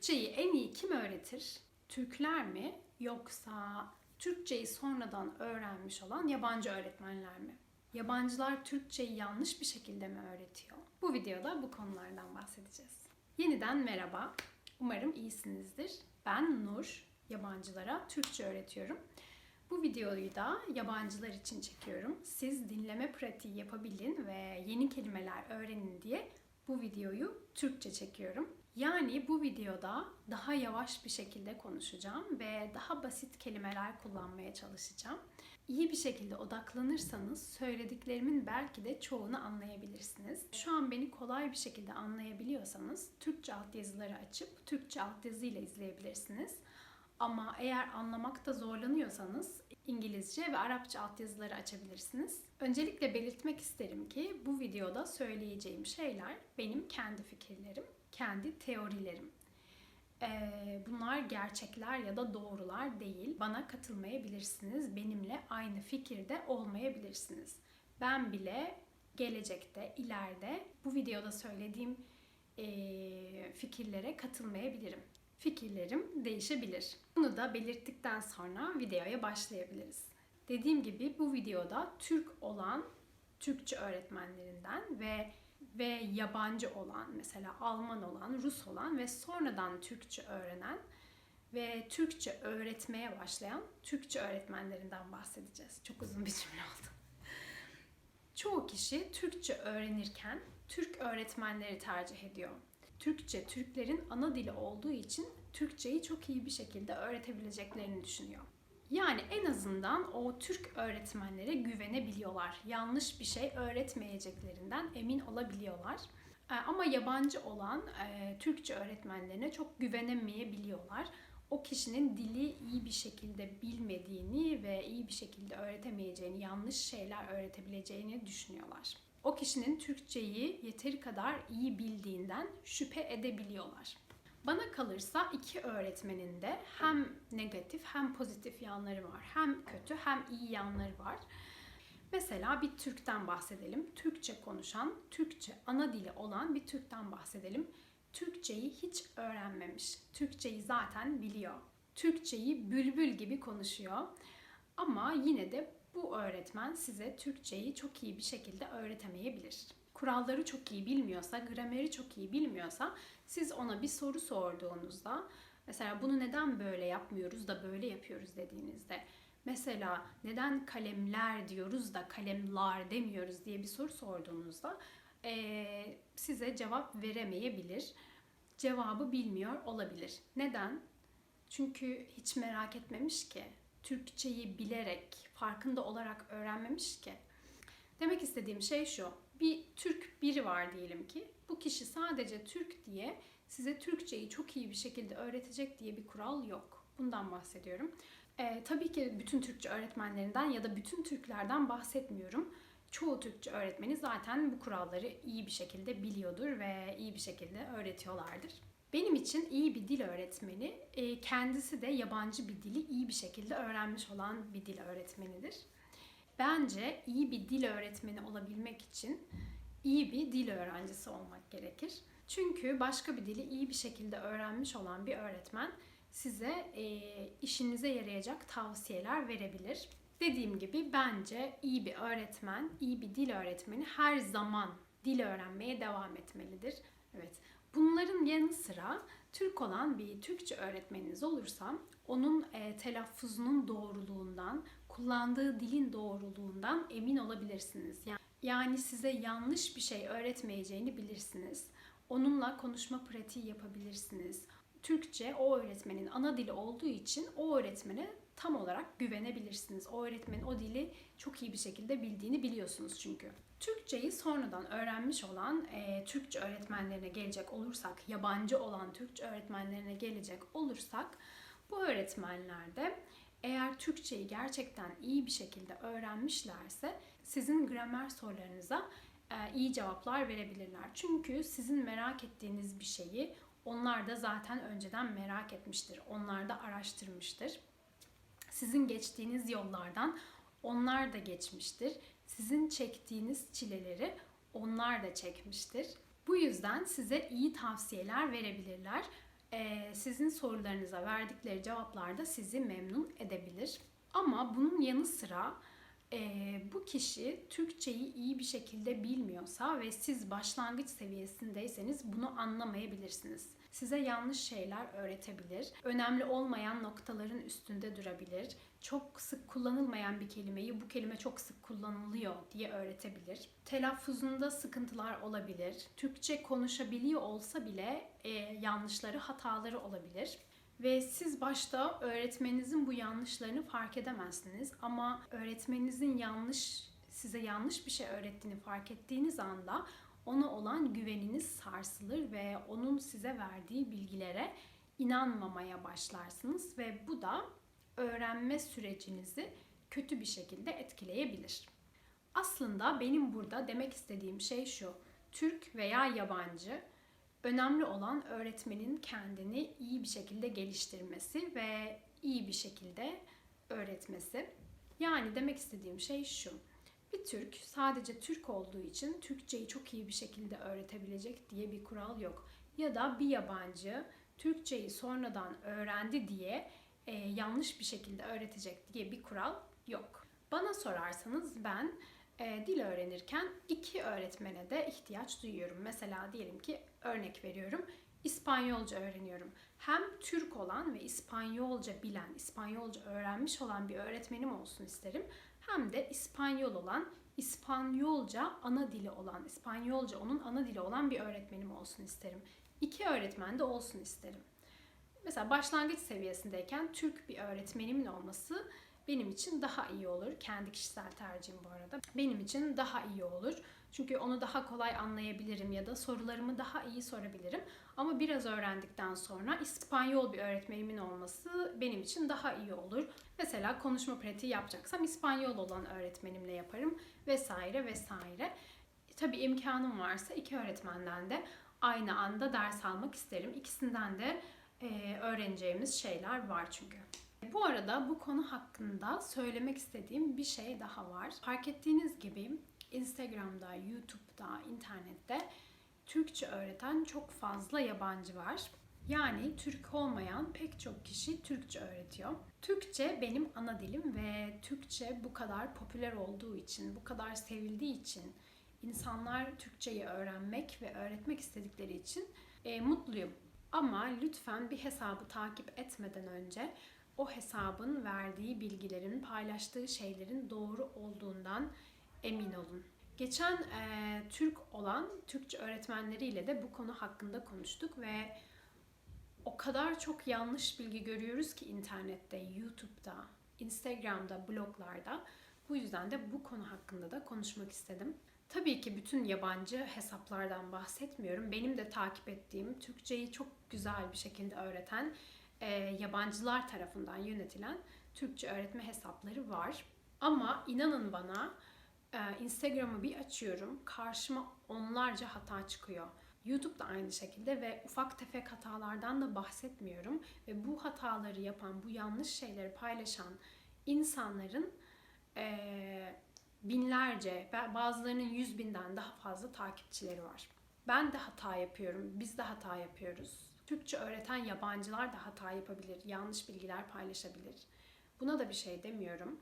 Türkçeyi en iyi kim öğretir? Türkler mi yoksa Türkçeyi sonradan öğrenmiş olan yabancı öğretmenler mi? Yabancılar Türkçeyi yanlış bir şekilde mi öğretiyor? Bu videoda bu konulardan bahsedeceğiz. Yeniden merhaba. Umarım iyisinizdir. Ben Nur. Yabancılara Türkçe öğretiyorum. Bu videoyu da yabancılar için çekiyorum. Siz dinleme pratiği yapabilin ve yeni kelimeler öğrenin diye bu videoyu Türkçe çekiyorum. Yani bu videoda daha yavaş bir şekilde konuşacağım ve daha basit kelimeler kullanmaya çalışacağım. İyi bir şekilde odaklanırsanız söylediklerimin belki de çoğunu anlayabilirsiniz. Şu an beni kolay bir şekilde anlayabiliyorsanız Türkçe altyazıları açıp Türkçe altyazıyla izleyebilirsiniz. Ama eğer anlamakta zorlanıyorsanız İngilizce ve Arapça altyazıları açabilirsiniz. Öncelikle belirtmek isterim ki bu videoda söyleyeceğim şeyler benim kendi fikirlerim, kendi teorilerim. Bunlar gerçekler ya da doğrular değil. Bana katılmayabilirsiniz, benimle aynı fikirde olmayabilirsiniz. Ben bile gelecekte, ileride bu videoda söylediğim fikirlere katılmayabilirim. Fikirlerim değişebilir. Bunu da belirttikten sonra videoya başlayabiliriz. Dediğim gibi bu videoda Türk olan Türkçe öğretmenlerinden ve yabancı olan, mesela Alman olan, Rus olan ve sonradan Türkçe öğrenen ve Türkçe öğretmeye başlayan Türkçe öğretmenlerinden bahsedeceğiz. Çok uzun bir cümle oldu. Çoğu kişi Türkçe öğrenirken Türk öğretmenleri tercih ediyor. Türkçe, Türklerin ana dili olduğu için Türkçeyi çok iyi bir şekilde öğretebileceklerini düşünüyor. Yani en azından o Türk öğretmenlere güvenebiliyorlar. Yanlış bir şey öğretmeyeceklerinden emin olabiliyorlar. Ama yabancı olan Türkçe öğretmenlerine çok güvenemeyebiliyorlar. O kişinin dili iyi bir şekilde bilmediğini ve iyi bir şekilde öğretemeyeceğini, yanlış şeyler öğretebileceğini düşünüyorlar. O kişinin Türkçeyi yeteri kadar iyi bildiğinden şüphe edebiliyorlar. Bana kalırsa iki öğretmenin de hem negatif hem pozitif yanları var. Hem kötü hem iyi yanları var. Mesela bir Türk'ten bahsedelim. Türkçe konuşan, Türkçe ana dili olan bir Türk'ten bahsedelim. Türkçeyi hiç öğrenmemiş. Türkçeyi zaten biliyor. Türkçeyi bülbül gibi konuşuyor. Ama yine de bu öğretmen size Türkçeyi çok iyi bir şekilde öğretemeyebilir. Kuralları çok iyi bilmiyorsa, grameri çok iyi bilmiyorsa siz ona bir soru sorduğunuzda, mesela bunu neden böyle yapmıyoruz da böyle yapıyoruz dediğinizde, mesela neden kalemler diyoruz da kalemlar demiyoruz diye bir soru sorduğunuzda size cevap veremeyebilir. Cevabı bilmiyor olabilir. Neden? Çünkü hiç merak etmemiş ki. Türkçeyi bilerek, farkında olarak öğrenmemiş ki. Demek istediğim şey şu. Bir Türk biri var diyelim ki. Bu kişi sadece Türk diye size Türkçeyi çok iyi bir şekilde öğretecek diye bir kural yok. Bundan bahsediyorum. Tabii ki bütün Türkçe öğretmenlerinden ya da bütün Türklerden bahsetmiyorum. Çoğu Türkçe öğretmeni zaten bu kuralları iyi bir şekilde biliyordur ve iyi bir şekilde öğretiyorlardır. Benim için iyi bir dil öğretmeni kendisi de yabancı bir dili iyi bir şekilde öğrenmiş olan bir dil öğretmenidir. Bence iyi bir dil öğretmeni olabilmek için iyi bir dil öğrencisi olmak gerekir. Çünkü başka bir dili iyi bir şekilde öğrenmiş olan bir öğretmen size işinize yarayacak tavsiyeler verebilir. Dediğim gibi bence iyi bir öğretmen, iyi bir dil öğretmeni her zaman dil öğrenmeye devam etmelidir. Evet. Bunların yanı sıra Türk olan bir Türkçe öğretmeniniz olursa onun telaffuzunun doğruluğundan, kullandığı dilin doğruluğundan emin olabilirsiniz. Yani size yanlış bir şey öğretmeyeceğini bilirsiniz. Onunla konuşma pratiği yapabilirsiniz. Türkçe o öğretmenin ana dili olduğu için o öğretmene tam olarak güvenebilirsiniz. O öğretmenin o dili çok iyi bir şekilde bildiğini biliyorsunuz çünkü. Türkçeyi sonradan öğrenmiş olan Türkçe öğretmenlerine gelecek olursak, yabancı olan Türkçe öğretmenlerine gelecek olursak, bu öğretmenlerde eğer Türkçeyi gerçekten iyi bir şekilde öğrenmişlerse sizin gramer sorularınıza iyi cevaplar verebilirler. Çünkü sizin merak ettiğiniz bir şeyi onlar da zaten önceden merak etmiştir. Onlar da araştırmıştır. Sizin geçtiğiniz yollardan onlar da geçmiştir. Sizin çektiğiniz çileleri onlar da çekmiştir. Bu yüzden size iyi tavsiyeler verebilirler. sizin sorularınıza verdikleri cevaplar da sizi memnun edebilir. Ama bunun yanı sıra bu kişi Türkçeyi iyi bir şekilde bilmiyorsa ve siz başlangıç seviyesindeyseniz bunu anlamayabilirsiniz. Size yanlış şeyler öğretebilir. Önemli olmayan noktaların üstünde durabilir. Çok sık kullanılmayan bir kelimeyi bu kelime çok sık kullanılıyor diye öğretebilir. Telaffuzunda sıkıntılar olabilir. Türkçe konuşabiliyor olsa bile yanlışları, hataları olabilir. Ve siz başta öğretmeninizin bu yanlışlarını fark edemezsiniz. Ama öğretmeninizin size yanlış bir şey öğrettiğini fark ettiğiniz anda ona olan güveniniz sarsılır ve onun size verdiği bilgilere inanmamaya başlarsınız ve bu da öğrenme sürecinizi kötü bir şekilde etkileyebilir. Aslında benim burada demek istediğim şey şu: Türk veya yabancı, önemli olan öğretmenin kendini iyi bir şekilde geliştirmesi ve iyi bir şekilde öğretmesi. Yani demek istediğim şey şu: bir Türk sadece Türk olduğu için Türkçeyi çok iyi bir şekilde öğretebilecek diye bir kural yok. Ya da bir yabancı Türkçeyi sonradan öğrendi diye yanlış bir şekilde öğretecek diye bir kural yok. Bana sorarsanız ben dil öğrenirken iki öğretmene de ihtiyaç duyuyorum. Mesela diyelim ki, örnek veriyorum, İspanyolca öğreniyorum. Hem Türk olan ve İspanyolca bilen, İspanyolca öğrenmiş olan bir öğretmenim olsun isterim. Hem de İspanyol olan, İspanyolca ana dili olan, İspanyolca onun ana dili olan bir öğretmenim olsun isterim. İki öğretmen de olsun isterim. Mesela başlangıç seviyesindeyken Türk bir öğretmenimin olması benim için daha iyi olur. Kendi kişisel tercihim bu arada. Benim için daha iyi olur. Çünkü onu daha kolay anlayabilirim ya da sorularımı daha iyi sorabilirim. Ama biraz öğrendikten sonra İspanyol bir öğretmenimin olması benim için daha iyi olur. Mesela konuşma pratiği yapacaksam İspanyol olan öğretmenimle yaparım vesaire vesaire. Tabii imkanım varsa iki öğretmenden de aynı anda ders almak isterim. İkisinden de öğreneceğimiz şeyler var çünkü. Bu arada bu konu hakkında söylemek istediğim bir şey daha var. Fark ettiğiniz gibi Instagram'da, YouTube'da, internette Türkçe öğreten çok fazla yabancı var. Yani Türk olmayan pek çok kişi Türkçe öğretiyor. Türkçe benim ana dilim ve Türkçe bu kadar popüler olduğu için, bu kadar sevildiği için, insanlar Türkçeyi öğrenmek ve öğretmek istedikleri için mutluyum. Ama lütfen bir hesabı takip etmeden önce o hesabın verdiği bilgilerin, paylaştığı şeylerin doğru olduğundan emin olun. Geçen Türk olan Türkçe öğretmenleriyle de bu konu hakkında konuştuk ve o kadar çok yanlış bilgi görüyoruz ki internette, YouTube'da, Instagram'da, bloglarda. Bu yüzden de bu konu hakkında da konuşmak istedim. Tabii ki bütün yabancı hesaplardan bahsetmiyorum. Benim de takip ettiğim, Türkçeyi çok güzel bir şekilde öğreten, yabancılar tarafından yönetilen Türkçe öğretme hesapları var. Ama inanın bana, Instagram'ı bir açıyorum, karşıma onlarca hata çıkıyor. YouTube da aynı şekilde ve ufak tefek hatalardan da bahsetmiyorum. Ve bu hataları yapan, bu yanlış şeyleri paylaşan insanların binlerce, bazılarının 100.000'den daha fazla takipçileri var. Ben de hata yapıyorum, biz de hata yapıyoruz. Türkçe öğreten yabancılar da hata yapabilir, yanlış bilgiler paylaşabilir. Buna da bir şey demiyorum.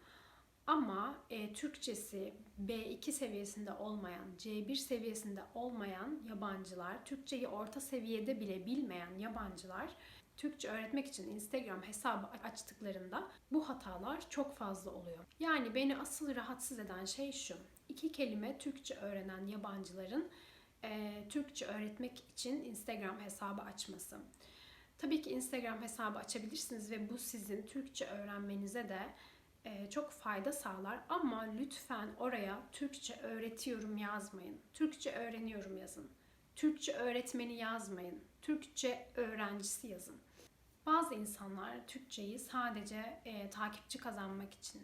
Ama Türkçesi B2 seviyesinde olmayan, C1 seviyesinde olmayan yabancılar, Türkçeyi orta seviyede bile bilmeyen yabancılar Türkçe öğretmek için Instagram hesabı açtıklarında bu hatalar çok fazla oluyor. Yani beni asıl rahatsız eden şey şu: iki kelime Türkçe öğrenen yabancıların Türkçe öğretmek için Instagram hesabı açması. Tabii ki Instagram hesabı açabilirsiniz ve bu sizin Türkçe öğrenmenize de çok fayda sağlar, ama lütfen oraya Türkçe öğretiyorum yazmayın. Türkçe öğreniyorum yazın. Türkçe öğretmeni yazmayın. Türkçe öğrencisi yazın. Bazı insanlar Türkçeyi sadece takipçi kazanmak için,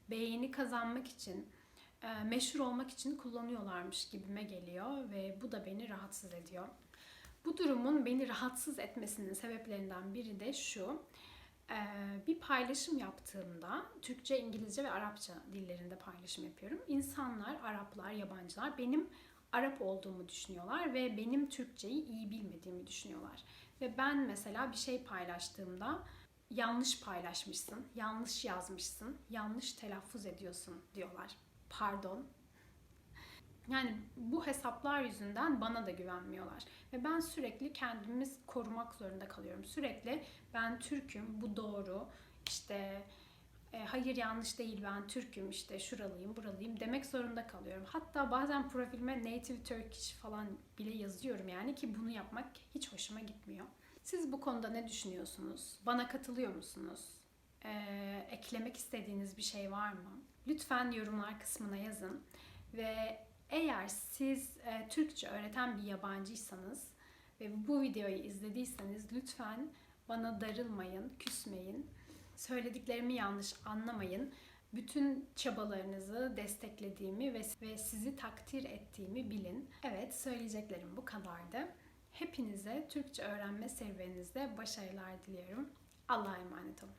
beğeni kazanmak için, meşhur olmak için kullanıyorlarmış gibime geliyor ve bu da beni rahatsız ediyor. Bu durumun beni rahatsız etmesinin sebeplerinden biri de şu: bir paylaşım yaptığımda Türkçe, İngilizce ve Arapça dillerinde paylaşım yapıyorum. İnsanlar, Araplar, yabancılar benim Arap olduğumu düşünüyorlar ve benim Türkçeyi iyi bilmediğimi düşünüyorlar. Ve ben mesela bir şey paylaştığımda yanlış paylaşmışsın, yanlış yazmışsın, yanlış telaffuz ediyorsun diyorlar. Pardon. Yani bu hesaplar yüzünden bana da güvenmiyorlar. Ve ben sürekli kendimi korumak zorunda kalıyorum. Sürekli ben Türk'üm, bu doğru, işte hayır yanlış değil ben Türk'üm, işte şuralıyım, buralıyım demek zorunda kalıyorum. Hatta bazen profilime native Turkish falan bile yazıyorum yani ki bunu yapmak hiç hoşuma gitmiyor. Siz bu konuda ne düşünüyorsunuz? Bana katılıyor musunuz? Eklemek istediğiniz bir şey var mı? Lütfen yorumlar kısmına yazın. Ve eğer siz Türkçe öğreten bir yabancıysanız ve bu videoyu izlediyseniz lütfen bana darılmayın, küsmeyin. Söylediklerimi yanlış anlamayın. Bütün çabalarınızı desteklediğimi ve sizi takdir ettiğimi bilin. Evet, söyleyeceklerim bu kadardı. Hepinize Türkçe öğrenme serüveninizde başarılar diliyorum. Allah'a emanet olun.